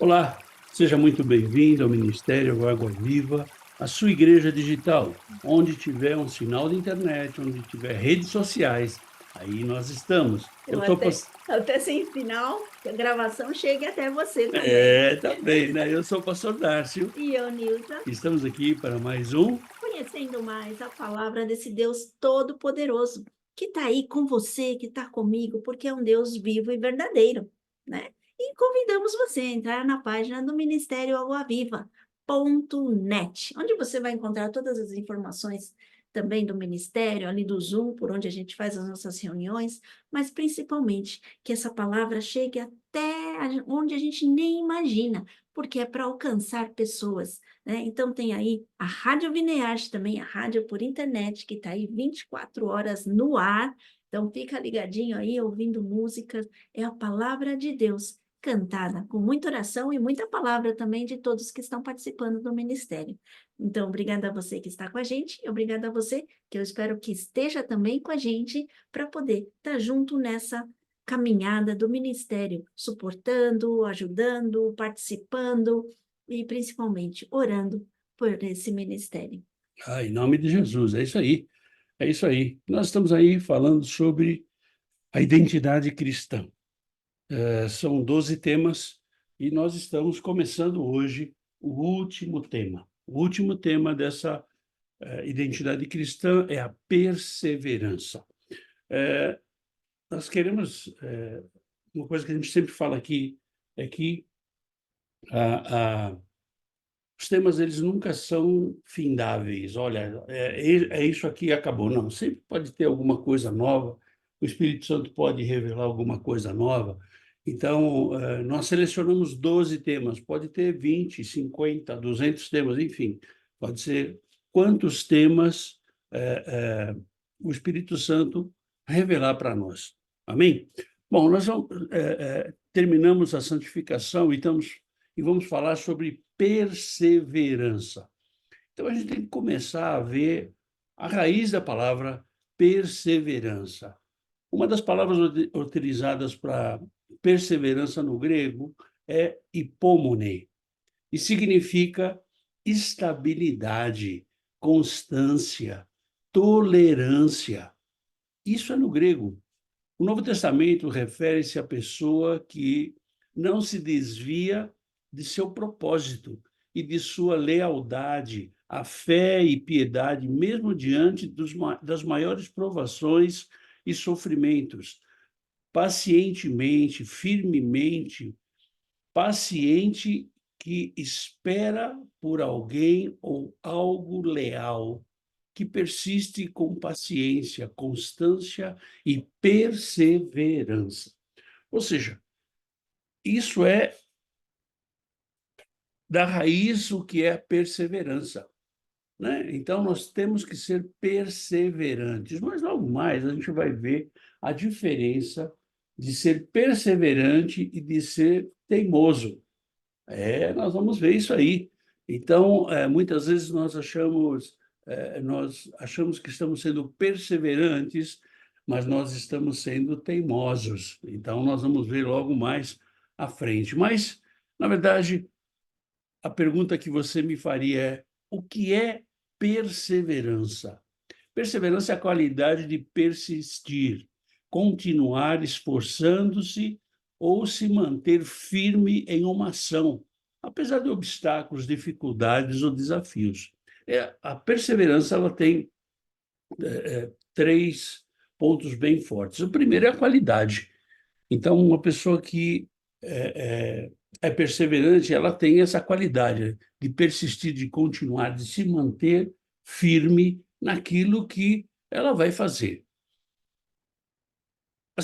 Olá, seja muito bem-vindo ao Ministério Água Viva, a sua igreja digital. Onde tiver um sinal de internet, onde tiver redes sociais, aí nós estamos. Ou até sem sinal, que a gravação chegue até você também. Tá bem, né? Eu sou o pastor Dárcio E eu, Nilza, e estamos aqui para mais um. conhecendo mais a palavra desse Deus Todo-Poderoso, que está aí com você, que está comigo, porque é um Deus vivo e verdadeiro, né? E convidamos você a entrar na página do Ministério Água Viva. .net, onde você vai encontrar todas as informações também do Ministério, ali do Zoom, por onde a gente faz as nossas reuniões, mas principalmente que essa palavra chegue até onde a gente nem imagina, porque é para alcançar pessoas, né? Então tem aí a Rádio Vineage também, a rádio por internet, que está aí 24 horas no ar. Então fica ligadinho aí, ouvindo músicas. É a palavra de Deus cantada, com muita oração e muita palavra também de todos que estão participando do ministério. Então, obrigada a você que está com a gente, e obrigada a você que eu espero que esteja também com a gente para poder estar junto nessa caminhada do ministério, suportando, ajudando, participando e principalmente orando por esse ministério. Em nome de Jesus, é isso aí. É isso aí. Nós estamos aí falando sobre a identidade cristã. São 12 temas e nós estamos começando hoje o último tema. O último tema dessa identidade cristã é a perseverança. Eh, Nós queremos, uma coisa que a gente sempre fala aqui, é que a, a, os temas eles nunca são findáveis. Olha, é isso aqui e acabou. Não, sempre pode ter alguma coisa nova, o Espírito Santo pode revelar alguma coisa nova. Então, nós selecionamos 12 temas, pode ter 20, 50, 200 temas, enfim, pode ser quantos temas o Espírito Santo revelar para nós. Amém? Bom, nós terminamos a santificação e vamos falar sobre perseverança. Então, a gente tem que começar a ver a raiz da palavra perseverança. Uma das palavras utilizadas para perseverança no grego é hipomone, e significa estabilidade, constância, tolerância. Isso é no grego. O Novo Testamento refere-se à pessoa que não se desvia de seu propósito e de sua lealdade, à fé e piedade, mesmo diante das maiores provações e sofrimentos. Pacientemente, firmemente, paciente que espera por alguém ou algo leal, que persiste com paciência, constância e perseverança. Ou seja, isso é da raiz o que é perseverança, né? Então, nós temos que ser perseverantes, mas logo mais a gente vai ver a diferença de ser perseverante e de ser teimoso. Nós vamos ver isso aí. Então, muitas vezes nós achamos que estamos sendo perseverantes, mas nós estamos sendo teimosos. Então, nós vamos ver logo mais à frente. Mas, na verdade, a pergunta que você me faria é: o que é perseverança? Perseverança é a qualidade de persistir, continuar esforçando-se ou se manter firme em uma ação, apesar de obstáculos, dificuldades ou desafios. A perseverança ela tem três pontos bem fortes. O primeiro é a qualidade. Então, uma pessoa que é perseverante, ela tem essa qualidade de persistir, de continuar, de se manter firme naquilo que ela vai fazer. A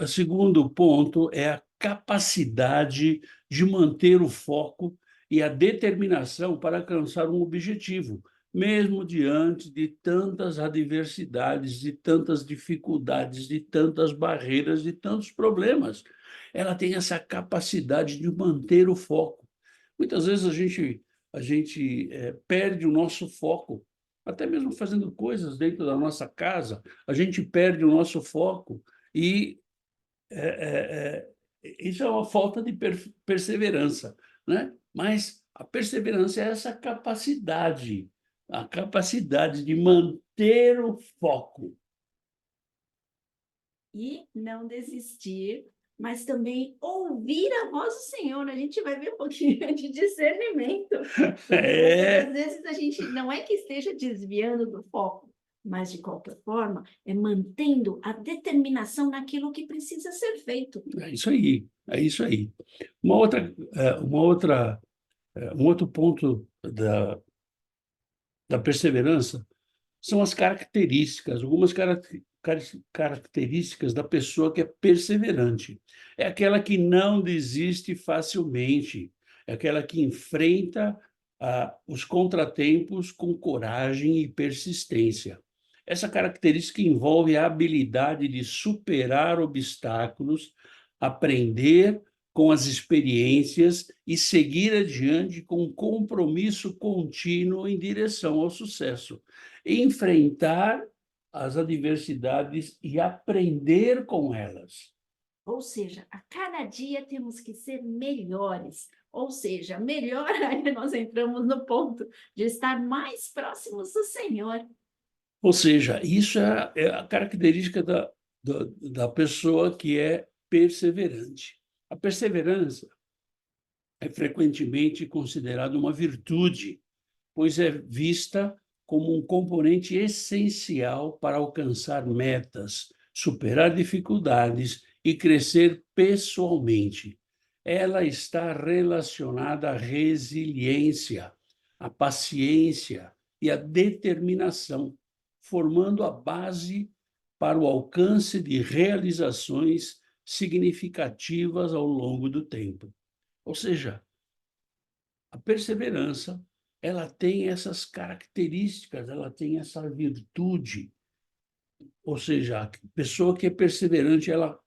segundo ponto é a capacidade de manter o foco e a determinação para alcançar um objetivo, mesmo diante de tantas adversidades, de tantas dificuldades, de tantas barreiras, de tantos problemas. Ela tem essa capacidade de manter o foco. Muitas vezes a gente perde o nosso foco, até mesmo fazendo coisas dentro da nossa casa, a gente perde o nosso foco e isso é uma falta de perseverança, né? Mas a perseverança é essa capacidade, a capacidade de manter o foco. E não desistir, mas também ouvir a voz do Senhor. A gente vai ver um pouquinho de discernimento, porque muitas das É, vezes a gente não é que esteja desviando do foco, mas de qualquer forma é mantendo a determinação naquilo que precisa ser feito. é isso aí, é isso aí. Um outro ponto da perseverança são as características, algumas características da pessoa que é perseverante. É aquela que não desiste facilmente, é aquela que enfrenta os contratempos com coragem e persistência. Essa característica envolve a habilidade de superar obstáculos, aprender com as experiências e seguir adiante com um compromisso contínuo em direção ao sucesso. Enfrentar as adversidades e aprender com elas. Ou seja, a cada dia temos que ser melhores. Ou seja, melhor aí nós entramos no ponto de estar mais próximos do Senhor. Ou seja, isso é a característica da pessoa que é perseverante. A perseverança é frequentemente considerada uma virtude, pois é vista como um componente essencial para alcançar metas, superar dificuldades e crescer pessoalmente. Ela está relacionada à resiliência, à paciência e à determinação, formando a base para o alcance de realizações significativas ao longo do tempo. Ou seja, a perseverança, ela tem essas características, ela tem essa virtude. Ou seja, a pessoa que é perseverante, ela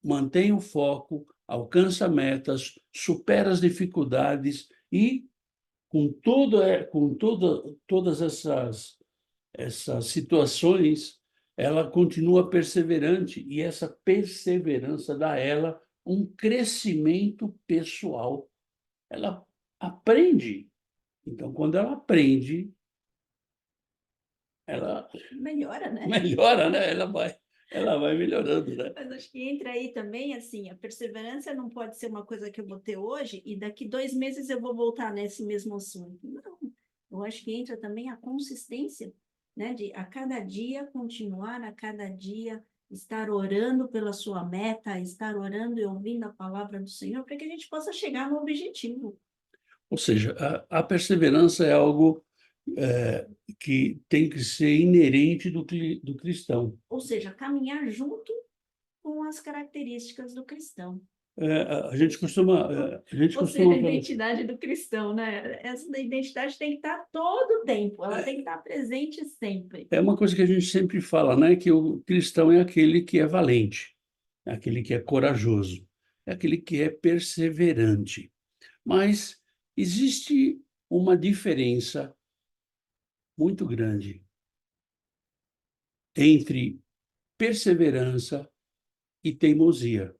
mantém o foco, alcança metas, supera as dificuldades e todas essas situações, ela continua perseverante e essa perseverança dá a ela um crescimento pessoal. Ela aprende. Então, quando ela aprende, ela Melhora, né? melhora, né? Ela vai melhorando, né? Mas acho que entra aí também, assim, a perseverança não pode ser uma coisa que eu vou ter hoje e daqui 2 meses eu vou voltar nesse mesmo assunto. Não, eu acho que entra também a consistência, né? De a cada dia continuar, a cada dia estar orando pela sua meta, estar orando e ouvindo a palavra do Senhor, para que a gente possa chegar no objetivo. Ou seja, a perseverança é algo que tem que ser inerente do cristão. Ou seja, caminhar junto com as características do cristão. A gente Ou seja, costuma a falar, identidade do cristão, né? Essa identidade tem que estar todo o tempo, ela tem que estar presente sempre. é uma coisa que a gente sempre fala, né? Que o cristão é aquele que é valente, é aquele que é corajoso, é aquele que é perseverante. Mas existe uma diferença muito grande entre perseverança e teimosia.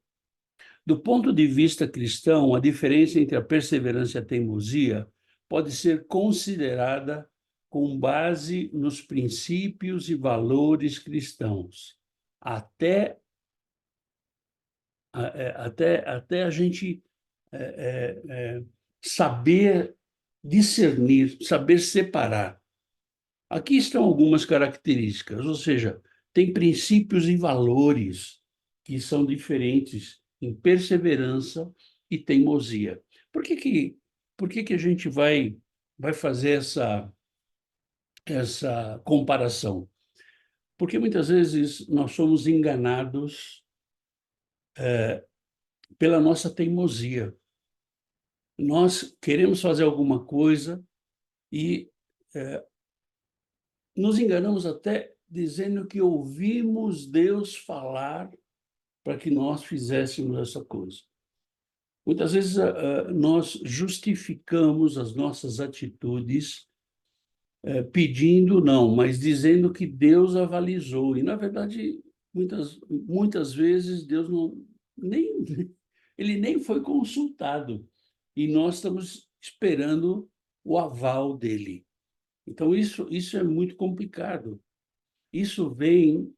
Do ponto de vista cristão, a diferença entre a perseverança e a teimosia pode ser considerada com base nos princípios e valores cristãos. Até, até a gente saber discernir, saber separar. Aqui estão algumas características, ou seja, tem princípios e valores que são diferentes em perseverança e teimosia. Por que que a gente vai fazer essa comparação? Porque muitas vezes nós somos enganados pela nossa teimosia. Nós queremos fazer alguma coisa e nos enganamos até dizendo que ouvimos Deus falar para que nós fizéssemos essa coisa. Muitas vezes nós justificamos as nossas atitudes pedindo não, mas dizendo que Deus avalizou. E, na verdade, muitas vezes Deus não nem, ele nem foi consultado. E nós estamos esperando o aval dele. Então, isso é muito complicado. Isso vem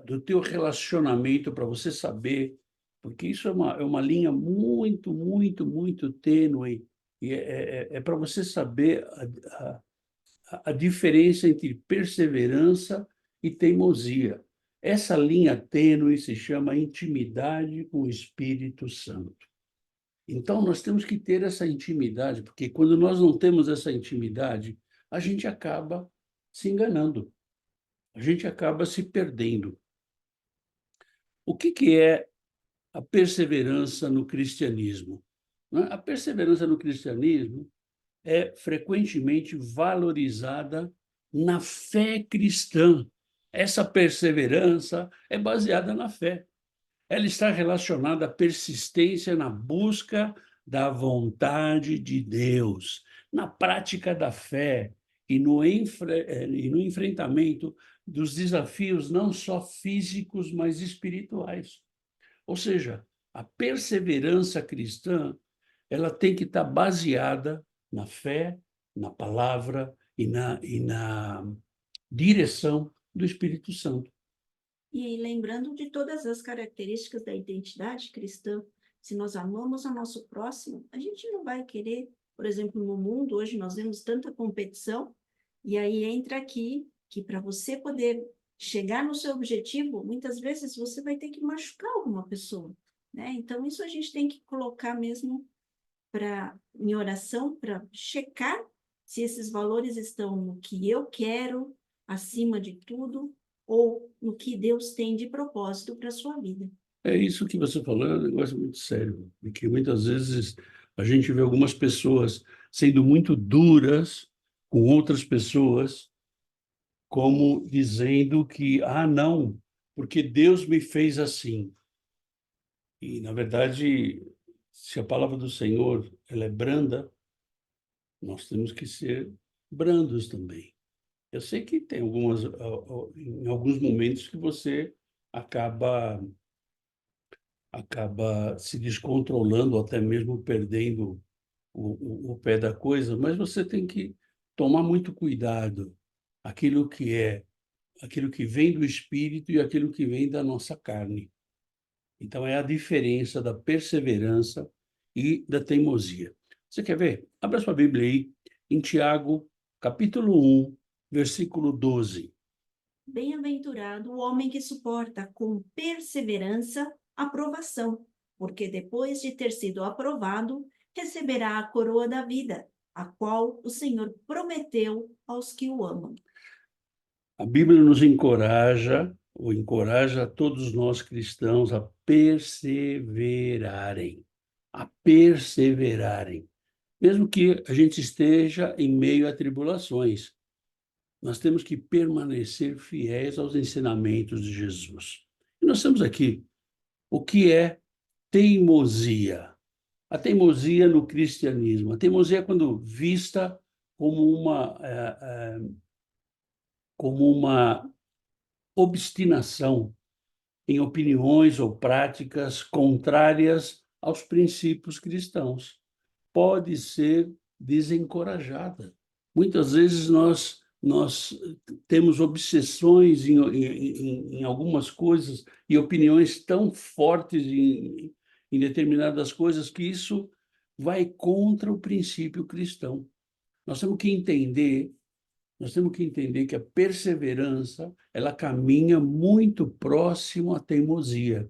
do teu relacionamento para você saber, porque isso é uma linha muito, muito, muito tênue, e é para você saber a diferença entre perseverança e teimosia. Essa linha tênue se chama intimidade com o Espírito Santo. Então, nós temos que ter essa intimidade, porque quando nós não temos essa intimidade, a gente acaba se enganando, a gente acaba se perdendo. O que é a perseverança no cristianismo? Né? A perseverança no cristianismo é frequentemente valorizada na fé cristã. Essa perseverança é baseada na fé. Ela está relacionada à persistência na busca da vontade de Deus, na prática da fé e no enfrentamento dos desafios não só físicos, mas espirituais. Ou seja, a perseverança cristã, ela tem que estar baseada na fé, na palavra e na direção do Espírito Santo. E aí, lembrando de todas as características da identidade cristã, se nós amamos o nosso próximo, a gente não vai querer, por exemplo, no mundo, hoje nós vemos tanta competição, e aí entra aqui que para você poder chegar no seu objetivo, muitas vezes você vai ter que machucar alguma pessoa, né? Então, isso a gente tem que colocar mesmo em oração para checar se esses valores estão no que eu quero, acima de tudo, ou no que Deus tem de propósito para a sua vida. É isso que você falou, é um negócio muito sério, porque muitas vezes a gente vê algumas pessoas sendo muito duras com outras pessoas, como dizendo que, ah, não, porque Deus me fez assim. E, na verdade, se a palavra do Senhor ela é branda, nós temos que ser brandos também. Eu sei que tem em alguns momentos que você acaba se descontrolando, ou até mesmo perdendo o pé da coisa, mas você tem que tomar muito cuidado. Aquilo que vem do Espírito e aquilo que vem da nossa carne. Então, é a diferença da perseverança e da teimosia. Você quer ver? Abra sua Bíblia aí, em Tiago, capítulo 1, versículo 12. Bem-aventurado o homem que suporta com perseverança a provação, porque depois de ter sido aprovado, receberá a coroa da vida, a qual o Senhor prometeu aos que o amam. A Bíblia nos encoraja, ou encoraja todos nós cristãos a perseverarem. A perseverarem. Mesmo que a gente esteja em meio a tribulações, nós temos que permanecer fiéis aos ensinamentos de Jesus. E nós temos aqui o que é teimosia. A teimosia no cristianismo. A teimosia é quando vista como uma obstinação em opiniões ou práticas contrárias aos princípios cristãos. Pode ser desencorajada. Muitas vezes nós temos obsessões em algumas coisas e opiniões tão fortes em determinadas coisas que isso vai contra o princípio cristão. Nós temos que entender nós temos que entender que a perseverança, ela caminha muito próximo à teimosia,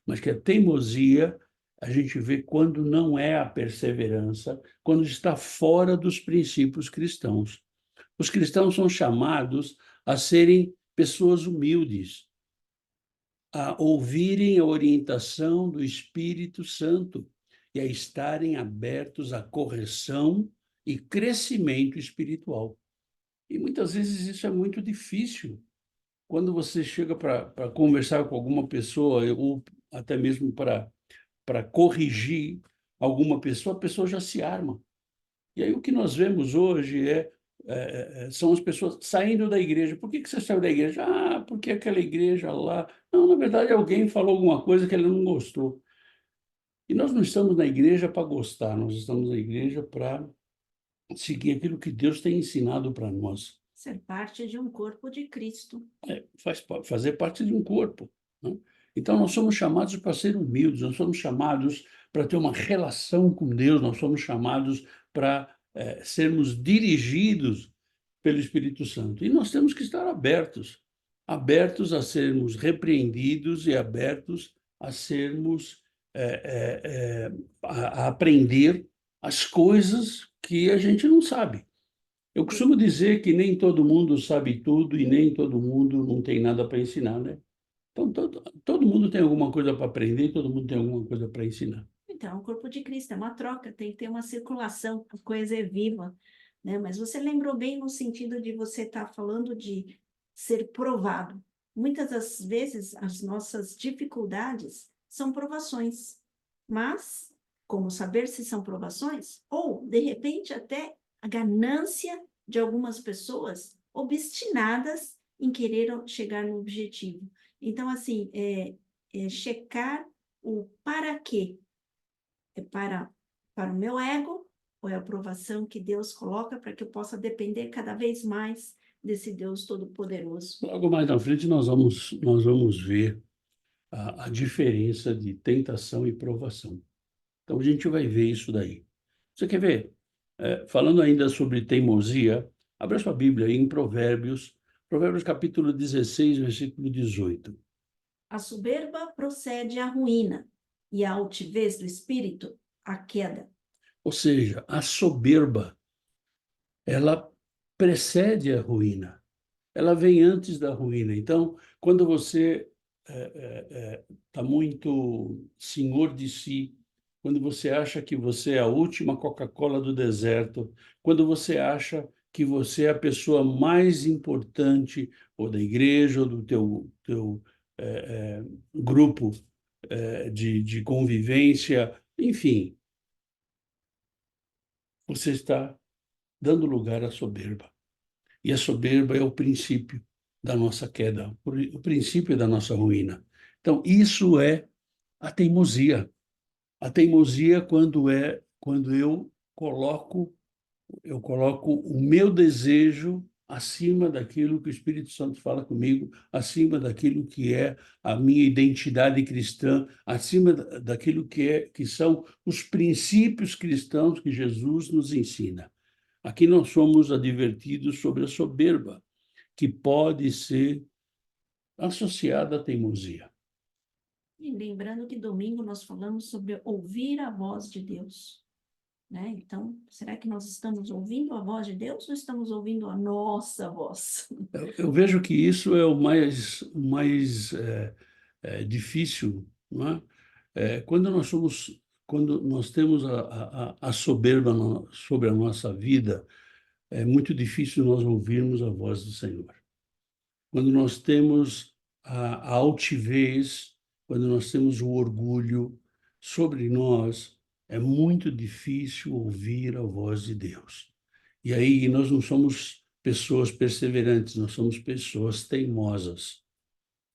mas que a teimosia a gente vê quando não é a perseverança, quando está fora dos princípios cristãos. Os cristãos são chamados a serem pessoas humildes, a ouvirem a orientação do Espírito Santo e a estarem abertos à correção e crescimento espiritual. E muitas vezes isso é muito difícil. Quando você chega para conversar com alguma pessoa, ou até mesmo para corrigir alguma pessoa, a pessoa já se arma. E aí o que nós vemos hoje são as pessoas saindo da igreja. Por que você saiu da igreja? Ah, porque aquela igreja lá. Não, na verdade, alguém falou alguma coisa que ele não gostou. E nós não estamos na igreja para gostar, nós estamos na igreja para seguir aquilo que Deus tem ensinado para nós. Ser parte de um corpo de Cristo. Fazer parte de um corpo, né? Então, nós somos chamados para ser humildes, nós somos chamados para ter uma relação com Deus, nós somos chamados para sermos dirigidos pelo Espírito Santo. E nós temos que estar abertos, abertos a sermos repreendidos e abertos a sermos, a aprender as coisas que a gente não sabe. Eu costumo dizer que nem todo mundo sabe tudo e nem todo mundo não tem nada para ensinar, né? Então, todo mundo tem alguma coisa para aprender e todo mundo tem alguma coisa para ensinar. Então, o corpo de Cristo é uma troca, tem que ter uma circulação, a coisa é viva, né? Mas você lembrou bem no sentido de você estar falando de ser provado. Muitas das vezes, as nossas dificuldades são provações, mas como saber se são provações? Ou, de repente, até a ganância de algumas pessoas obstinadas em querer chegar no objetivo. Então, assim, checar o para quê. É para o meu ego, ou é a aprovação que Deus coloca para que eu possa depender cada vez mais desse Deus Todo-Poderoso? Logo mais na frente nós vamos ver a diferença de tentação e provação. Então a gente vai ver isso daí. Você quer ver? Falando ainda sobre teimosia, abra sua Bíblia aí em Provérbios, Provérbios capítulo 16, versículo 18. A soberba procede à ruína, e a altivez do espírito, à queda. Ou seja, a soberba, ela precede a ruína. Ela vem antes da ruína. Então, quando você está muito senhor de si, quando você acha que você é a última Coca-Cola do deserto, quando você acha que você é a pessoa mais importante, ou da igreja, ou do teu grupo de convivência, enfim, você está dando lugar à soberba. E a soberba é o princípio da nossa queda, o princípio da nossa ruína. Então, isso é a teimosia. A teimosia quando eu coloco o meu desejo acima daquilo que o Espírito Santo fala comigo, acima daquilo que é a minha identidade cristã, acima daquilo que são os princípios cristãos que Jesus nos ensina. Aqui nós somos advertidos sobre a soberba, que pode ser associada à teimosia. E lembrando que domingo nós falamos sobre ouvir a voz de Deus, né? Então, será que nós estamos ouvindo a voz de Deus ou estamos ouvindo a nossa voz? Eu vejo que isso é o mais difícil, não é? Quando nós temos a soberba sobre a nossa vida, é muito difícil nós ouvirmos a voz do Senhor. Quando nós temos a altivez, quando nós temos o orgulho sobre nós, é muito difícil ouvir a voz de Deus. E aí nós não somos pessoas perseverantes, nós somos pessoas teimosas.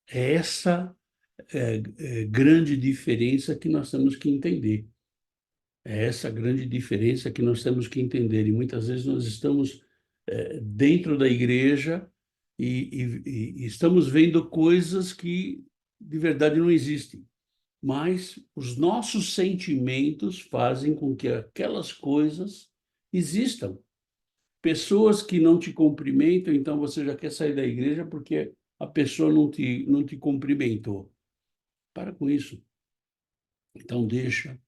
É essa grande diferença que nós temos que entender. É essa grande diferença que nós temos que entender. E muitas vezes nós estamos dentro da igreja e estamos vendo coisas que de verdade não existem. Mas os nossos sentimentos fazem com que aquelas coisas existam. Pessoas que não te cumprimentam, então você já quer sair da igreja porque a pessoa não te cumprimentou. Para com isso. Então, deixa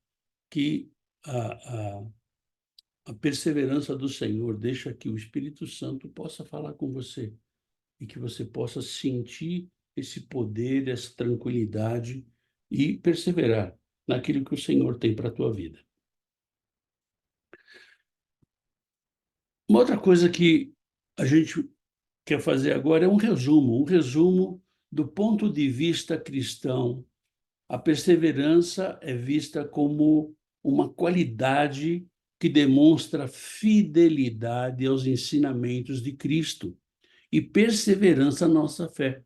que a perseverança do Senhor, deixa que o Espírito Santo possa falar com você e que você possa sentir esse poder, essa tranquilidade e perseverar naquilo que o Senhor tem para a tua vida. Uma outra coisa que a gente quer fazer agora é um resumo do ponto de vista cristão. A perseverança é vista como uma qualidade que demonstra fidelidade aos ensinamentos de Cristo e perseverança à nossa fé.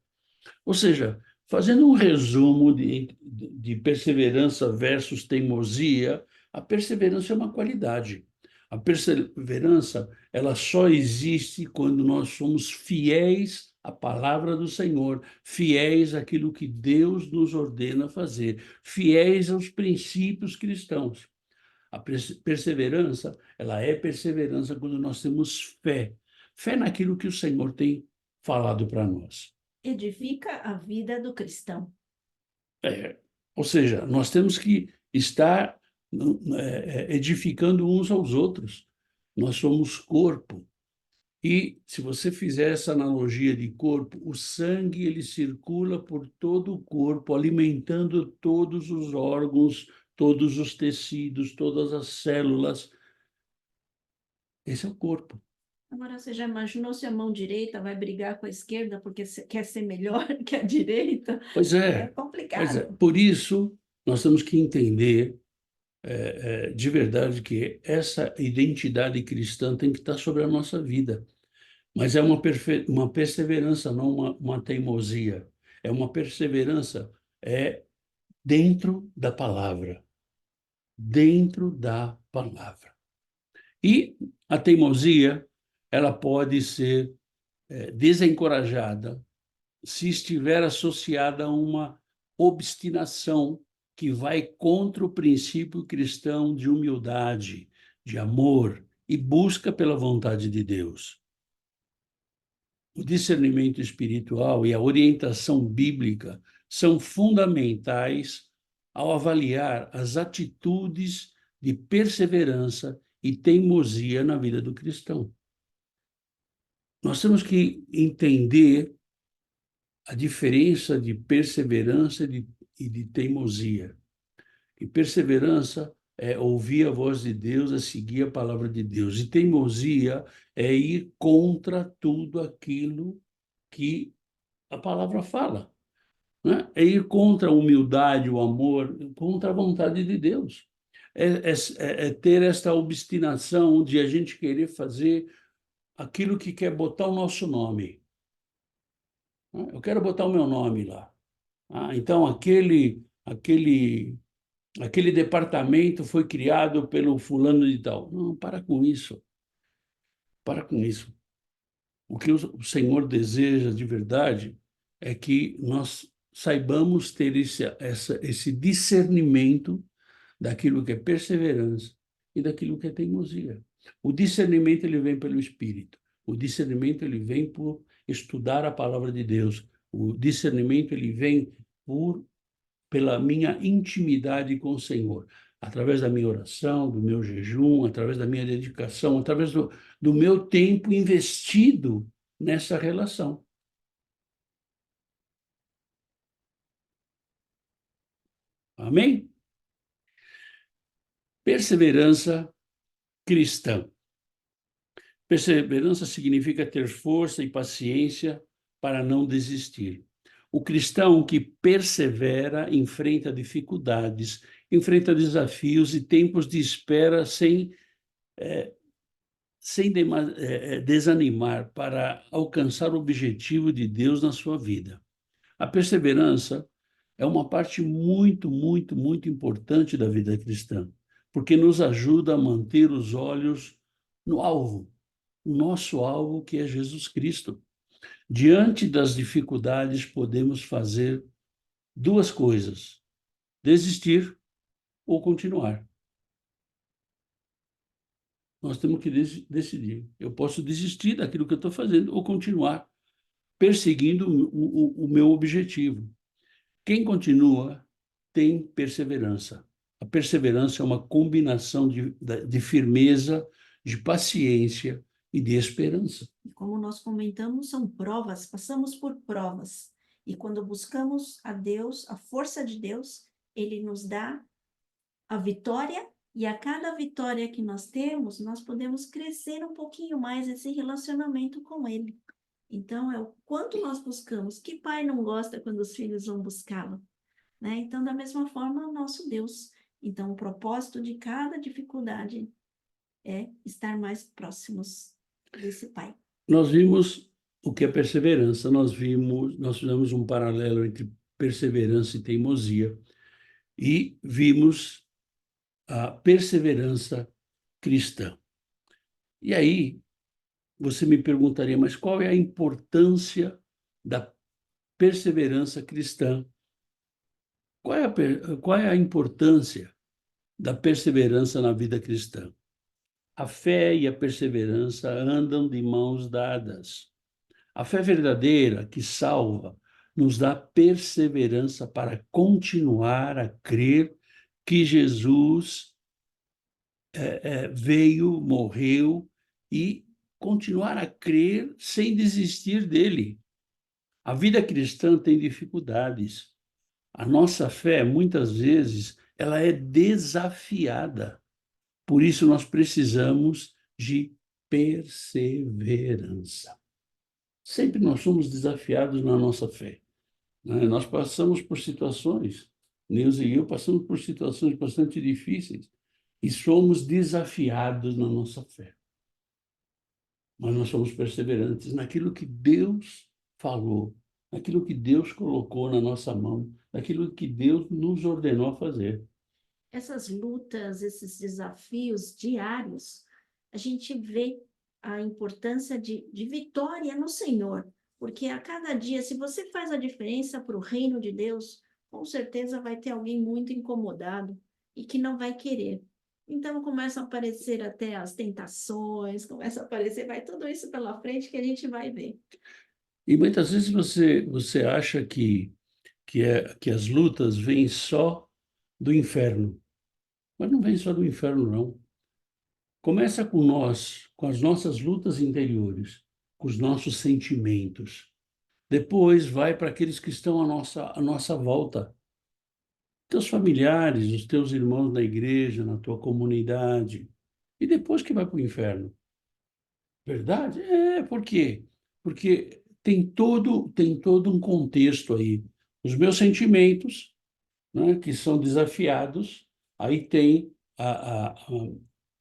Ou seja, Fazendo um resumo de perseverança versus teimosia, a perseverança é uma qualidade. A perseverança, ela só existe quando nós somos fiéis à palavra do Senhor, fiéis àquilo que Deus nos ordena fazer, fiéis aos princípios cristãos. A perseverança, ela é perseverança quando nós temos fé, fé naquilo que o Senhor tem falado para nós. Edifica a vida do cristão. Ou seja, nós temos que estar edificando uns aos outros. Nós somos corpo. E se você fizer essa analogia de corpo, o sangue ele circula por todo o corpo, alimentando todos os órgãos, todos os tecidos, todas as células. Esse é o corpo. Agora, você já imaginou se a mão direita vai brigar com a esquerda porque quer ser melhor que a direita? Pois É é, pois é. complicado. Por isso, nós temos que entender de verdade que essa identidade cristã tem que estar sobre a nossa vida. Mas é uma perseverança, não uma teimosia. É uma perseverança dentro da palavra. Dentro da palavra. E a teimosia, ela pode ser desencorajada se estiver associada a uma obstinação que vai contra o princípio cristão de humildade, de amor e busca pela vontade de Deus. O discernimento espiritual e a orientação bíblica são fundamentais ao avaliar as atitudes de perseverança e teimosia na vida do cristão. Nós temos que entender a diferença de perseverança e de teimosia. E perseverança é ouvir a voz de Deus, é seguir a palavra de Deus. E teimosia é ir contra tudo aquilo que a palavra fala. Né? É ir contra a humildade, o amor, contra a vontade de Deus. É ter esta obstinação de a gente querer fazer aquilo que quer botar o nosso nome. Eu quero botar o meu nome lá. Então, aquele departamento foi criado pelo fulano de tal. Não, para com isso. Para com isso. O que o Senhor deseja de verdade é que nós saibamos ter esse discernimento daquilo que é perseverança e daquilo que é teimosia. O discernimento ele vem pelo Espírito. O discernimento ele vem por estudar a palavra de Deus. O discernimento ele vem pela minha intimidade com o Senhor, através da minha oração, do meu jejum, através da minha dedicação, através do meu tempo investido nessa relação. Amém? Perseverança cristã. Perseverança significa ter força e paciência para não desistir. O cristão que persevera enfrenta dificuldades, enfrenta desafios e tempos de espera sem desanimar para alcançar o objetivo de Deus na sua vida. A perseverança é uma parte muito, muito, muito importante da vida cristã, porque nos ajuda a manter os olhos no alvo, o nosso alvo que é Jesus Cristo. Diante das dificuldades, podemos fazer duas coisas: desistir ou continuar. Nós temos que decidir. Eu posso desistir daquilo que eu estou fazendo ou continuar perseguindo o meu objetivo. Quem continua tem perseverança. A perseverança é uma combinação de firmeza, de paciência e de esperança. Como nós comentamos, são provas, passamos por provas. E quando buscamos a Deus, a força de Deus, Ele nos dá a vitória, e a cada vitória que nós temos, nós podemos crescer um pouquinho mais esse relacionamento com Ele. Então, é o quanto nós buscamos. Que pai não gosta quando os filhos vão buscá-lo? Né? Então, da mesma forma, o nosso Deus. Então, o propósito de cada dificuldade é estar mais próximos desse pai. Nós vimos o que é perseverança, nós fizemos um paralelo entre perseverança e teimosia, e vimos a perseverança cristã. E aí, você me perguntaria, mas qual é a importância da perseverança cristã? Qual é a importância da perseverança na vida cristã? A fé e a perseverança andam de mãos dadas. A fé verdadeira, que salva, nos dá perseverança para continuar a crer que Jesus veio, morreu e continuar a crer sem desistir dele. A vida cristã tem dificuldades. A nossa fé, muitas vezes, ela é desafiada. Por isso, nós precisamos de perseverança. Sempre nós somos desafiados na nossa fé, né? Nós passamos por situações, Neuza e eu passamos por situações bastante difíceis e somos desafiados na nossa fé. Mas nós somos perseverantes naquilo que Deus falou, naquilo que Deus colocou na nossa mão, naquilo que Deus nos ordenou a fazer. Essas lutas, esses desafios diários, a gente vê a importância de vitória no Senhor, porque a cada dia, se você faz a diferença para o reino de Deus, com certeza vai ter alguém muito incomodado e que não vai querer. Então começam a aparecer até as tentações, começa a aparecer, vai tudo isso pela frente que a gente vai ver. E muitas vezes você acha que as lutas vêm só do inferno, mas não vem só do inferno, não. Começa com nós, com as nossas lutas interiores, com os nossos sentimentos. Depois vai para aqueles que estão à nossa volta. Teus familiares, os teus irmãos na igreja, na tua comunidade. E depois que vai para o inferno. Verdade? Por quê? Porque tem todo um contexto aí. Os meus sentimentos, né, que são desafiados, aí tem Na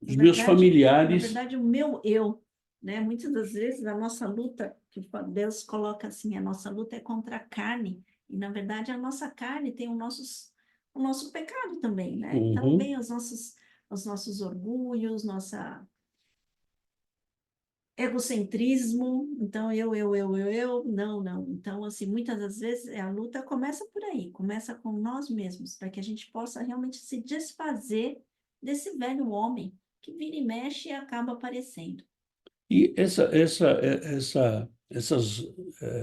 os meus na familiares. verdade, o meu eu, né? Muitas das vezes a nossa luta, que Deus coloca assim, a nossa luta é contra a carne, e na verdade a nossa carne tem o nosso pecado também, né? Então Uhum. vem os nossos orgulhos, nossa egocentrismo, então não, não. Então, assim, muitas das vezes a luta começa por aí, começa com nós mesmos, para que a gente possa realmente se desfazer desse velho homem que vira e mexe e acaba aparecendo. E essas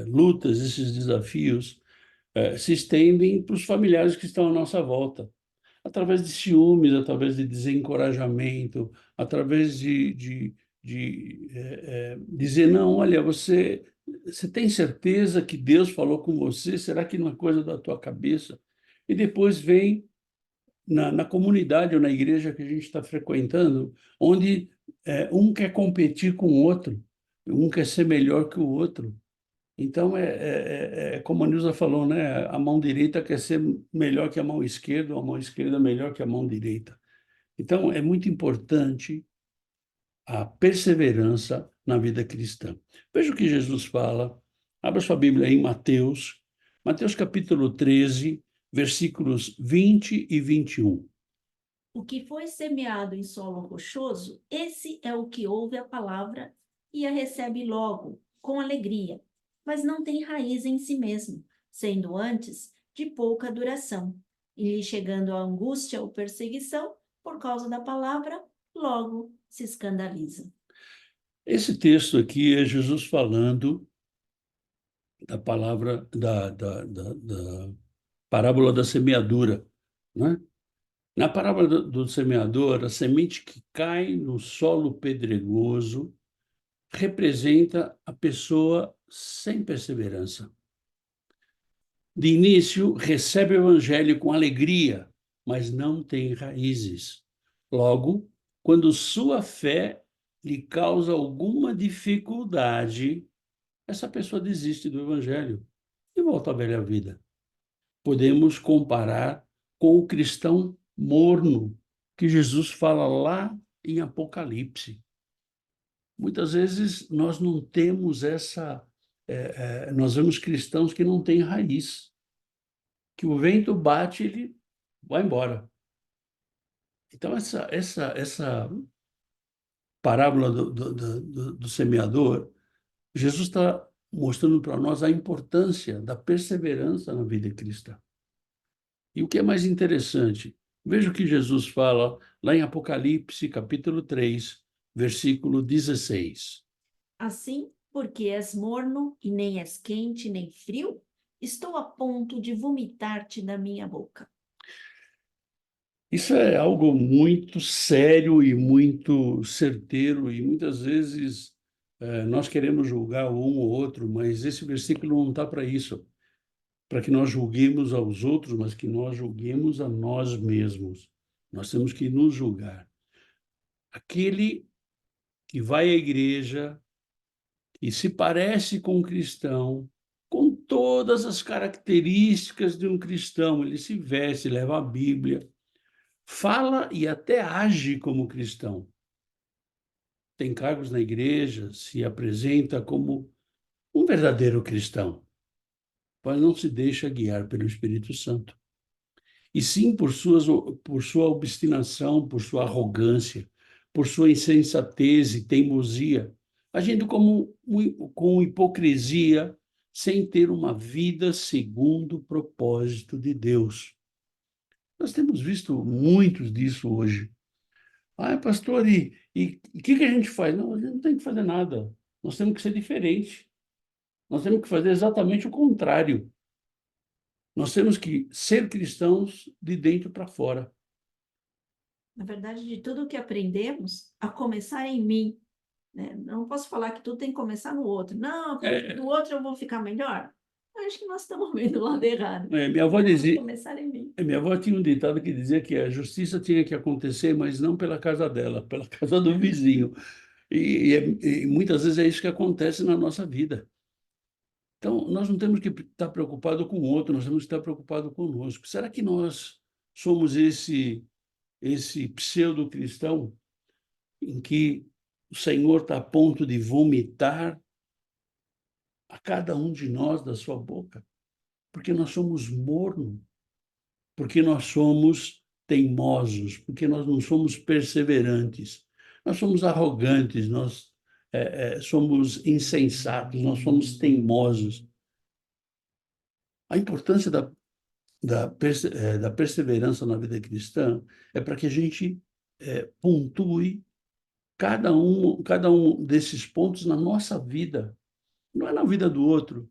lutas, esses desafios, se estendem para os familiares que estão à nossa volta, através de ciúmes, através de desencorajamento, através de dizer, não, olha, você tem certeza que Deus falou com você? Será que não é coisa da tua cabeça? E depois vem na comunidade ou na igreja que a gente está frequentando, onde um quer competir com o outro, um quer ser melhor que o outro. Então, como a Nilza falou, né? A mão direita quer ser melhor que a mão esquerda, ou a mão esquerda melhor que a mão direita. Então, é muito importante a perseverança na vida cristã. Veja o que Jesus fala. Abra sua Bíblia em Mateus, Mateus capítulo 13, versículos 20 e 21. O que foi semeado em solo rochoso, esse é o que ouve a palavra e a recebe logo, com alegria, mas não tem raiz em si mesmo, sendo antes de pouca duração. E lhe chegando a angústia ou perseguição, por causa da palavra, logo se escandaliza. Esse texto aqui é Jesus falando da palavra, da parábola da semeadura, né? Na parábola do semeador, a semente que cai no solo pedregoso representa a pessoa sem perseverança. De início, recebe o evangelho com alegria, mas não tem raízes. Logo, quando sua fé lhe causa alguma dificuldade, essa pessoa desiste do evangelho e volta à velha vida. Podemos comparar com o cristão morno, que Jesus fala lá em Apocalipse. Muitas vezes nós não temos nós vemos cristãos que não têm raiz. que o vento bate, ele vai embora. Então, essa parábola do semeador, Jesus está mostrando para nós a importância da perseverança na vida cristã. E o que é mais interessante, veja o que Jesus fala lá em Apocalipse, capítulo 3, versículo 16. Assim, porque és morno e nem és quente nem frio, estou a ponto de vomitar-te da minha boca. Isso é algo muito sério e muito certeiro, e muitas vezes nós queremos julgar um ou outro, mas esse versículo não está para isso, para que nós julguemos aos outros, mas que nós julguemos a nós mesmos. Nós temos que nos julgar. Aquele que vai à igreja e se parece com um cristão, com todas as características de um cristão, ele se veste, leva a Bíblia, fala e até age como cristão. Tem cargos na igreja, se apresenta como um verdadeiro cristão, mas não se deixa guiar pelo Espírito Santo. E sim por sua obstinação, por sua arrogância, por sua insensatez e teimosia, agindo com hipocrisia, sem ter uma vida segundo o propósito de Deus. Nós temos visto muitos disso hoje. Ah, pastor, e o que a gente faz? Não, a gente não tem que fazer nada. Nós temos que ser diferente. Nós temos que fazer exatamente o contrário. Nós temos que ser cristãos de dentro para fora. Na verdade, de tudo que aprendemos, a começar em mim, né? Não posso falar que tudo tem que começar no outro. Não, porque É, no outro eu vou ficar melhor. Eu acho que nós estamos vendo o lado errado. minha avó Vamos dizia, começar em mim. minha avó tinha um ditado que dizia que a justiça tinha que acontecer, mas não pela casa dela, pela casa do vizinho. E muitas vezes é isso que acontece na nossa vida. Então, nós não temos que estar preocupados com o outro, nós temos que estar preocupados conosco. Será que nós somos esse pseudo-cristão em que o Senhor está a ponto de vomitar a cada um de nós da sua boca? Porque nós somos mornos, porque nós somos teimosos, porque nós não somos perseverantes, nós somos arrogantes, nós somos insensatos, nós somos teimosos. A importância da perseverança na vida cristã é para que a gente pontue cada um desses pontos na nossa vida, não é na vida do outro.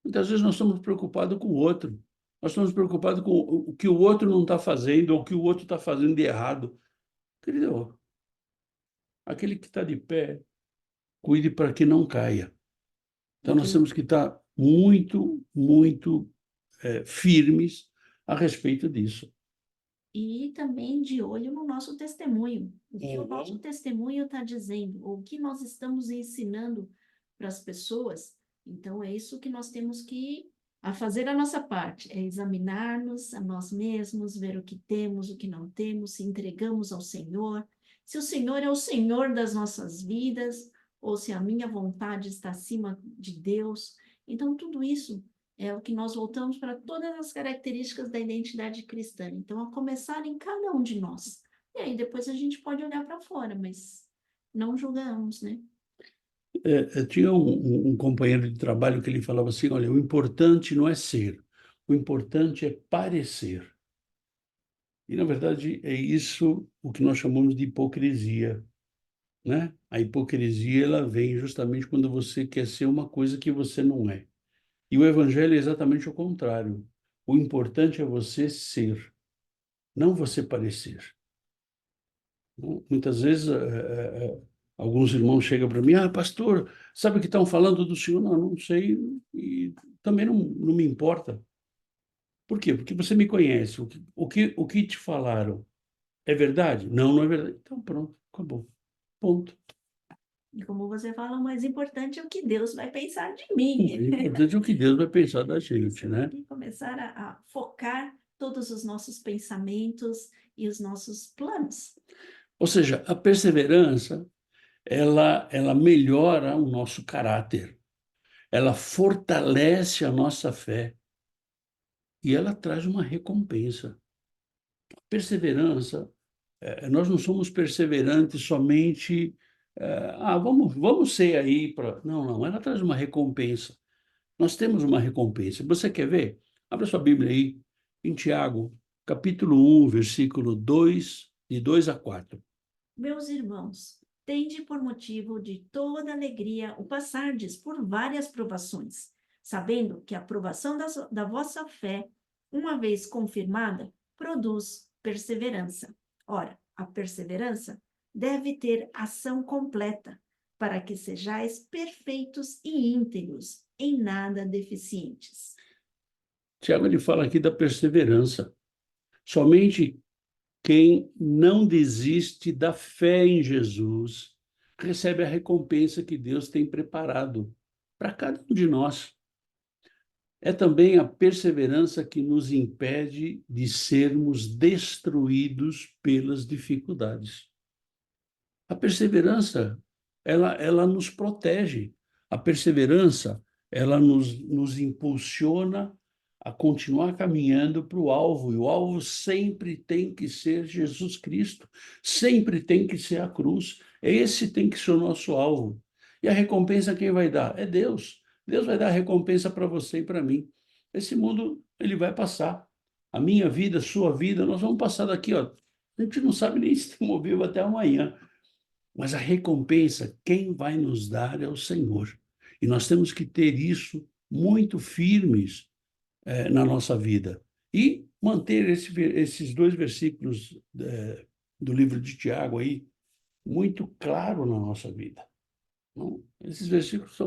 Muitas vezes nós estamos preocupados com o outro. Nós estamos preocupados com o que o outro não está fazendo ou o que o outro está fazendo de errado. Querido, aquele que está de pé, cuide para que não caia. Então, E que nós temos que estar muito, muito firmes a respeito disso. E também de olho no nosso testemunho. O que o nosso Uhum. testemunho está dizendo, ou o que nós estamos ensinando para as pessoas. Então, é isso que nós temos que a fazer a nossa parte, é examinar-nos a nós mesmos, ver o que temos, o que não temos, se entregamos ao Senhor, se o Senhor é o Senhor das nossas vidas, ou se a minha vontade está acima de Deus. Então, tudo isso é o que nós voltamos para todas as características da identidade cristã. Então, a começar em cada um de nós. E aí depois a gente pode olhar para fora, mas não julgamos, né? Tinha um companheiro de trabalho que ele falava assim, olha, o importante não é ser, o importante é parecer. E, na verdade, é isso o que nós chamamos de hipocrisia, né? A hipocrisia, ela vem justamente quando você quer ser uma coisa que você não é. E o evangelho é exatamente o contrário. O importante é você ser, não você parecer. Muitas vezes, alguns irmãos chegam para mim, ah, pastor, sabe o que estão falando do senhor? Não, não sei, e também não me importa. Por quê? Porque você me conhece. O que te falaram é verdade? Não, não é verdade. Então, pronto, acabou. Ponto. E como você fala, o mais importante é o que Deus vai pensar de O mim. mais importante é o que Deus vai pensar da Nós gente, temos né? que começar a focar todos os nossos pensamentos e os nossos planos. Ou seja, a perseverança, ela melhora o nosso caráter, ela fortalece a nossa fé. e ela traz uma recompensa. Perseverança, nós não somos perseverantes somente, vamos ser aí para... Não, não, ela traz uma recompensa. Nós temos uma recompensa. Você quer ver? Abra sua Bíblia aí, em Tiago, capítulo 1, versículo 2, de 2 a 4. Meus irmãos, tende por motivo de toda alegria o passardes por várias provações, sabendo que a provação da vossa fé, uma vez confirmada, produz perseverança. Ora, a perseverança deve ter ação completa, para que sejais perfeitos e íntegros, em nada deficientes. Tiago, ele fala aqui da perseverança. Somente quem não desiste da fé em Jesus recebe a recompensa que Deus tem preparado para cada um de nós. É também a perseverança que nos impede de sermos destruídos pelas dificuldades. A perseverança, ela nos protege. A perseverança, ela nos impulsiona a continuar caminhando para o alvo. E o alvo sempre tem que ser Jesus Cristo. Sempre tem que ser a cruz. Esse tem que ser o nosso alvo. E a recompensa quem vai dar? É Deus. Deus vai dar a recompensa para você e para mim. Esse mundo, ele vai passar. A minha vida, a sua vida, nós vamos passar daqui, ó. A gente não sabe nem se estamos vivos até amanhã. Mas a recompensa, quem vai nos dar é o Senhor. E nós temos que ter isso muito firmes na nossa vida. E manter esses dois versículos do livro de Tiago aí muito claro na nossa vida. Não? Esses versículos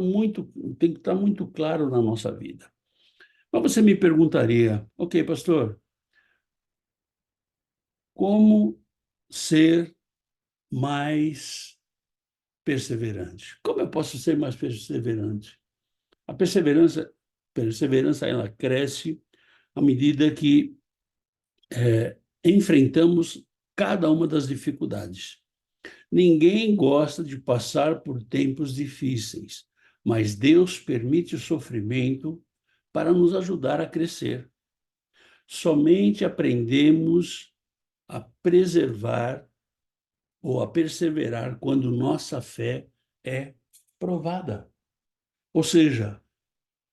tem que estar muito claro na nossa vida. Mas você me perguntaria, ok, pastor, como ser mais perseverante? Como eu posso ser mais perseverante? A perseverança ela cresce à medida que enfrentamos cada uma das dificuldades. Ninguém gosta de passar por tempos difíceis, mas Deus permite o sofrimento para nos ajudar a crescer. Somente aprendemos a preservar ou a perseverar quando nossa fé é provada. Ou seja,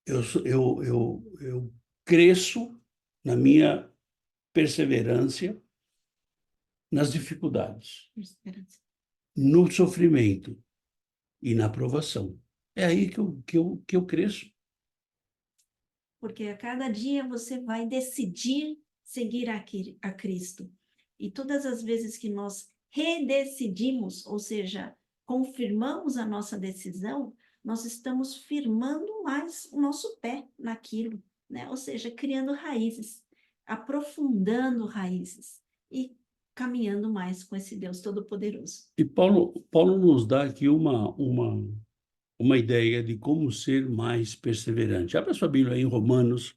eu cresço na minha perseverança nas dificuldades, no sofrimento e na provação. É aí que eu cresço. Porque a cada dia você vai decidir seguir a Cristo. E todas as vezes que nós redecidimos, ou seja, confirmamos a nossa decisão, nós estamos firmando mais o nosso pé naquilo, né? Ou seja, criando raízes, aprofundando raízes e caminhando mais com esse Deus Todo-Poderoso. E Paulo nos dá aqui uma ideia de como ser mais perseverante. Abra sua Bíblia aí em Romanos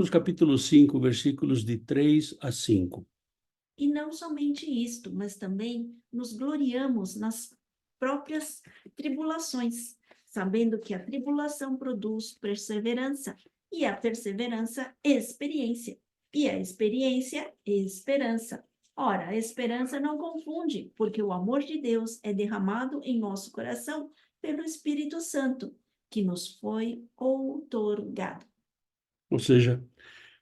capítulo 5, versículos de 3 a 5. E não somente isto, mas também nos gloriamos nas próprias tribulações, sabendo que a tribulação produz perseverança, e a perseverança, experiência, e a experiência, esperança. Ora, a esperança não confunde, porque o amor de Deus é derramado em nosso coração pelo Espírito Santo, que nos foi outorgado. Ou seja,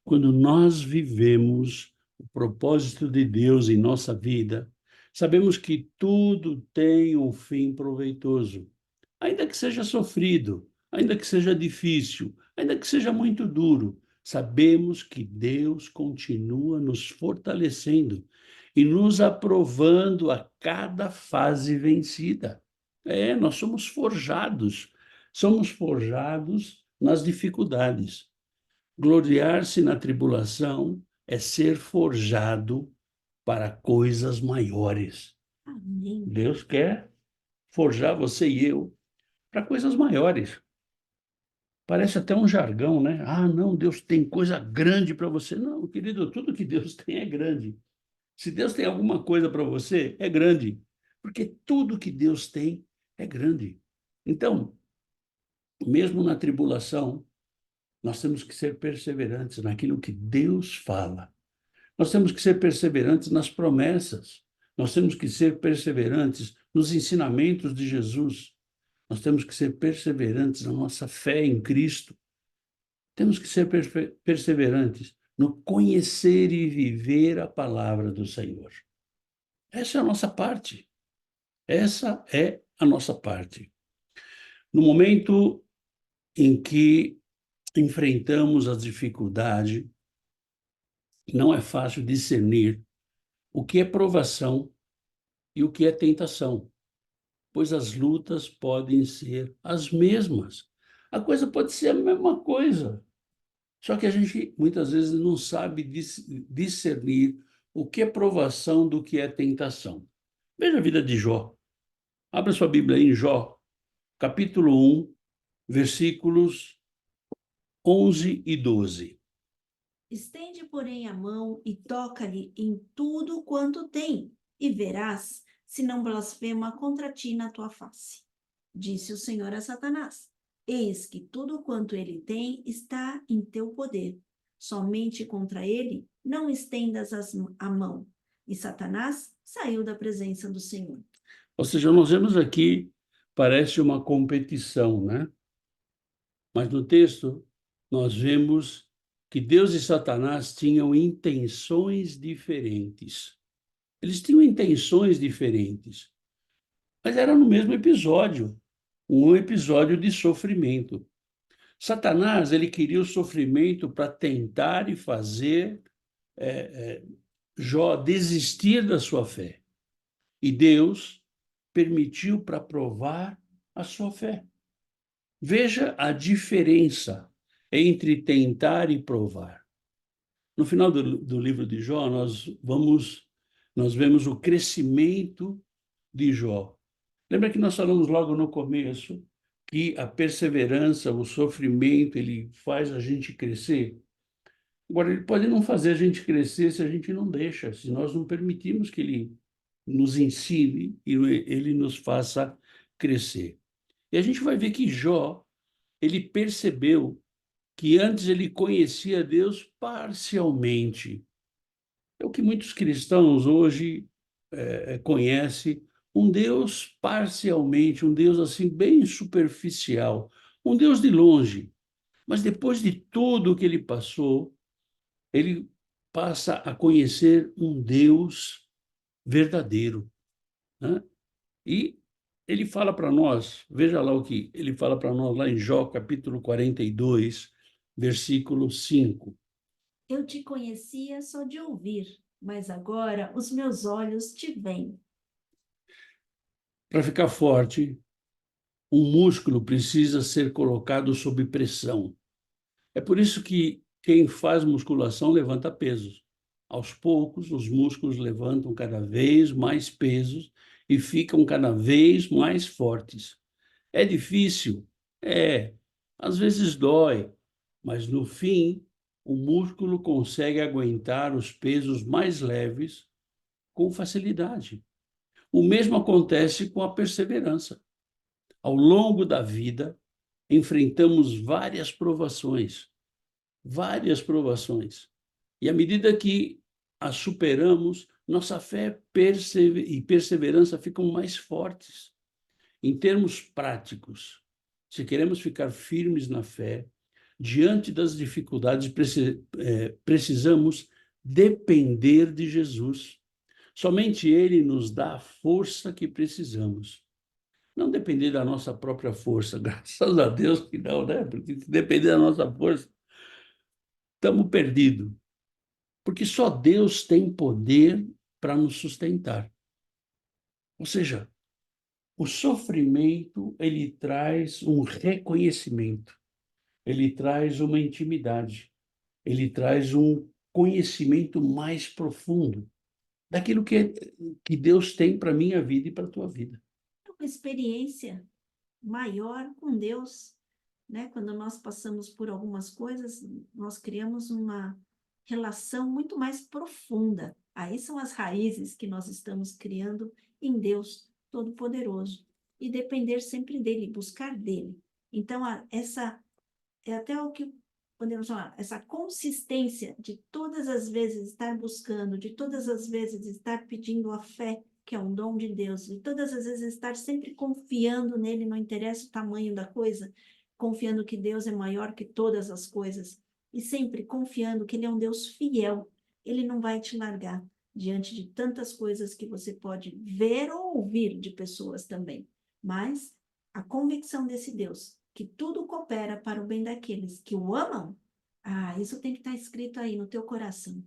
quando nós vivemos o propósito de Deus em nossa vida, sabemos que tudo tem um fim proveitoso. Ainda que seja sofrido, ainda que seja difícil, ainda que seja muito duro, sabemos que Deus continua nos fortalecendo e nos aprovando a cada fase vencida. Nós somos forjados nas dificuldades. Gloriar-se na tribulação é ser forjado para coisas maiores. Amém. Deus quer forjar você e eu para coisas maiores. Parece até um jargão, né? Ah, não, Deus tem coisa grande para você. Não, querido, tudo que Deus tem é grande. Se Deus tem alguma coisa para você, é grande. Porque tudo que Deus tem é grande. Então, mesmo na tribulação, Nós temos que ser perseverantes naquilo que Deus fala. Nós temos que ser perseverantes nas promessas. Nós temos que ser perseverantes nos ensinamentos de Jesus. Nós temos que ser perseverantes na nossa fé em Cristo. Temos que ser perseverantes no conhecer e viver a palavra do Senhor. Essa é a nossa parte. Essa é a nossa parte. No momento em que enfrentamos as dificuldades, não é fácil discernir o que é provação e o que é tentação, pois as lutas podem ser as mesmas. A coisa pode ser a mesma coisa, só que a gente muitas vezes não sabe discernir o que é provação do que é tentação. Veja a vida de Jó. Abra sua Bíblia aí em Jó, capítulo 1, versículos 11 e 12. Estende, porém, a mão e toca-lhe em tudo quanto tem, e verás se não blasfema contra ti na tua face. Disse o Senhor a Satanás: Eis que tudo quanto ele tem está em teu poder. Somente contra ele não estendas a mão. E Satanás saiu da presença do Senhor. Ou seja, nós vemos aqui, parece uma competição, né? Mas no texto, nós vemos que Deus e Satanás tinham intenções diferentes. Eles tinham intenções diferentes, mas era no mesmo episódio, um episódio de sofrimento. Satanás, ele queria o sofrimento para tentar e fazer Jó desistir da sua fé. E Deus permitiu para provar a sua fé. Veja a diferença entre tentar e provar. No final do livro de Jó, nós vemos o crescimento de Jó. Lembra que nós falamos logo no começo que a perseverança, o sofrimento, ele faz a gente crescer? Agora, ele pode não fazer a gente crescer se a gente não deixa, se nós não permitirmos que ele nos ensine e ele nos faça crescer. E a gente vai ver que Jó, ele percebeu que antes ele conhecia Deus parcialmente. É o que muitos cristãos hoje conhecem, um Deus parcialmente, um Deus assim bem superficial, um Deus de longe. Mas depois de tudo o que ele passou, ele passa a conhecer um Deus verdadeiro, né? E ele fala para nós, veja lá o que ele fala para nós lá em Jó, capítulo 42, versículo 5. Eu te conhecia só de ouvir, mas agora os meus olhos te veem. Para ficar forte, um músculo precisa ser colocado sob pressão. É por isso que quem faz musculação levanta pesos. Aos poucos, os músculos levantam cada vez mais pesos e ficam cada vez mais fortes. É difícil? É. Às vezes dói, mas no fim, o músculo consegue aguentar os pesos mais leves com facilidade. O mesmo acontece com a perseverança. Ao longo da vida, enfrentamos várias provações. E à medida que as superamos, nossa fé e perseverança ficam mais fortes. Em termos práticos, se queremos ficar firmes na fé, diante das dificuldades, precisamos depender de Jesus. Somente Ele nos dá a força que precisamos. Não depender da nossa própria força, graças a Deus que não, né? Porque se depender da nossa força, estamos perdidos. Porque só Deus tem poder para nos sustentar. Ou seja, o sofrimento, ele traz um reconhecimento, ele traz uma intimidade, ele traz um conhecimento mais profundo daquilo que Deus tem para a minha vida e para a tua vida. É uma experiência maior com Deus, né? Quando nós passamos por algumas coisas, nós criamos uma relação muito mais profunda. Aí são as raízes que nós estamos criando em Deus Todo-Poderoso. E depender sempre dele, buscar dele. Então, essa é até o que podemos falar, essa consistência de todas as vezes estar buscando, de todas as vezes estar pedindo a fé, que é um dom de Deus, de todas as vezes estar sempre confiando nele, não interessa o tamanho da coisa, confiando que Deus é maior que todas as coisas, e sempre confiando que ele é um Deus fiel, ele não vai te largar diante de tantas coisas que você pode ver ou ouvir de pessoas também. Mas a convicção desse Deus, que tudo coopera para o bem daqueles que o amam, isso tem que estar escrito aí no teu coração.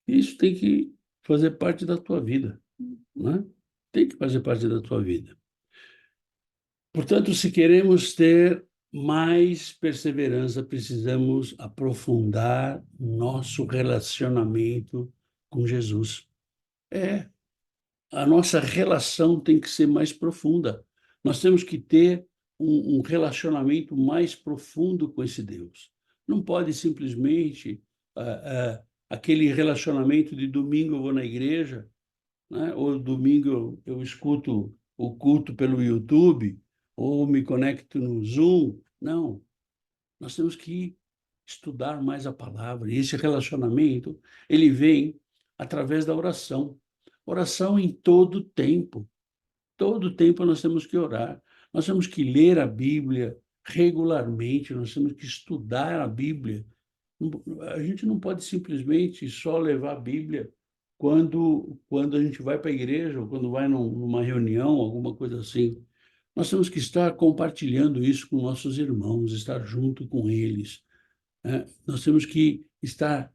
Isso tem que fazer parte da tua vida, né? Tem que fazer parte da tua vida. Portanto, se queremos ter mais perseverança, precisamos aprofundar nosso relacionamento com Jesus. A nossa relação tem que ser mais profunda. Nós temos que ter um relacionamento mais profundo com esse Deus. Não pode simplesmente aquele relacionamento de domingo eu vou na igreja, né? Ou domingo eu escuto o culto pelo YouTube, ou me conecto no Zoom. Não, nós temos que estudar mais a palavra. E esse relacionamento, ele vem através da oração. Oração em todo tempo. Todo tempo nós temos que orar. Nós temos que ler a Bíblia regularmente, nós temos que estudar a Bíblia. A gente não pode simplesmente só levar a Bíblia quando a gente vai para a igreja ou quando vai numa reunião, alguma coisa assim. Nós temos que estar compartilhando isso com nossos irmãos, estar junto com eles, né? Nós temos que estar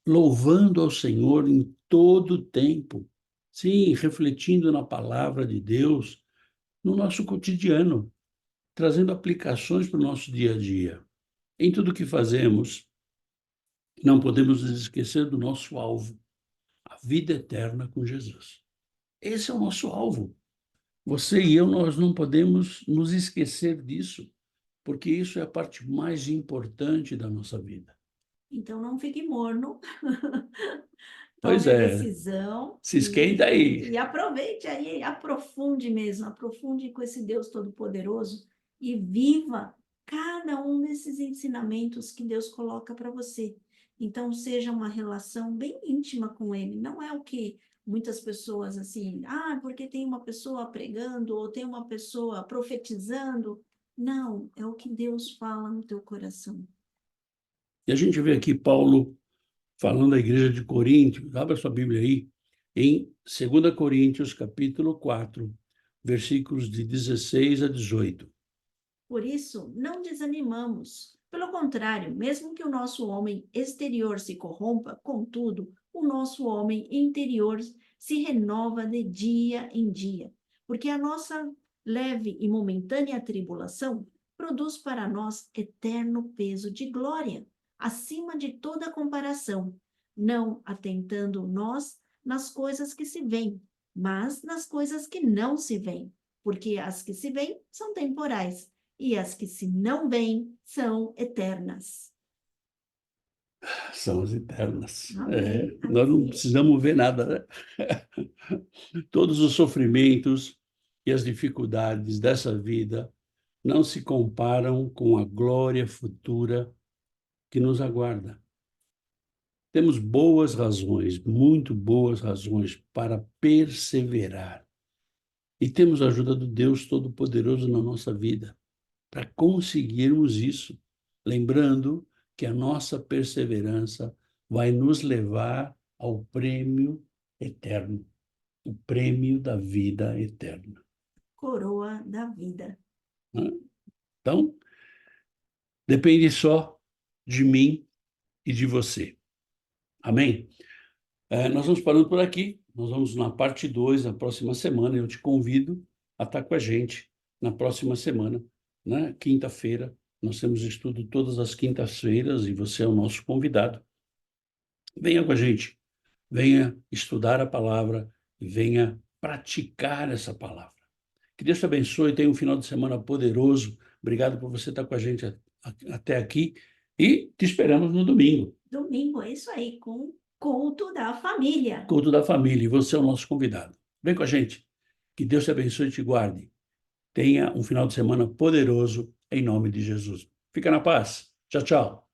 louvando ao Senhor em todo o tempo. Sim, refletindo na palavra de Deus no nosso cotidiano, trazendo aplicações para o nosso dia a dia. Em tudo que fazemos, não podemos nos esquecer do nosso alvo, a vida eterna com Jesus. Esse é o nosso alvo. Você e eu, nós não podemos nos esquecer disso, porque isso é a parte mais importante da nossa vida. Então, não fique morno. Pois Tome a é, decisão se esquenta aí. e aproveite aí, aprofunde mesmo, aprofunde com esse Deus Todo-Poderoso e viva cada um desses ensinamentos que Deus coloca para você. Então, seja uma relação bem íntima com Ele. Não é o que muitas pessoas assim, porque tem uma pessoa pregando ou tem uma pessoa profetizando. Não, é o que Deus fala no teu coração. E a gente vê aqui Paulo falando da igreja de Coríntios, abra sua Bíblia aí, em 2 Coríntios, capítulo 4, versículos de 16 a 18. Por isso, não desanimamos. Pelo contrário, mesmo que o nosso homem exterior se corrompa, contudo, o nosso homem interior se renova de dia em dia, porque a nossa leve e momentânea tribulação produz para nós eterno peso de glória, acima de toda comparação, não atentando nós nas coisas que se veem, mas nas coisas que não se veem, porque as que se veem são temporais e as que se não veem são eternas. São as eternas. Amém. Nós não Assim é. precisamos ver nada, né? Todos os sofrimentos e as dificuldades dessa vida não se comparam com a glória futura que nos aguarda. Temos boas razões, muito boas razões para perseverar. E temos a ajuda do Deus Todo-Poderoso na nossa vida para conseguirmos isso, lembrando que a nossa perseverança vai nos levar ao prêmio eterno, o prêmio da vida eterna, Coroa da vida. né? Então, depende só de mim e de você. Amém? Nós vamos parando por aqui. Nós vamos na parte 2 na próxima semana. Eu te convido a estar com a gente na próxima semana, né? Quinta-feira. Nós temos estudo todas as quintas-feiras e você é o nosso convidado. Venha com a gente. Venha estudar a palavra e venha praticar essa palavra. Que Deus te abençoe. Tenha um final de semana poderoso. Obrigado por você estar com a gente até aqui e te esperamos no domingo. Domingo, é isso aí, com culto da família. Culto da família, e você é o nosso convidado. Vem com a gente. Que Deus te abençoe e te guarde. Tenha um final de semana poderoso em nome de Jesus. Fica na paz. Tchau, tchau.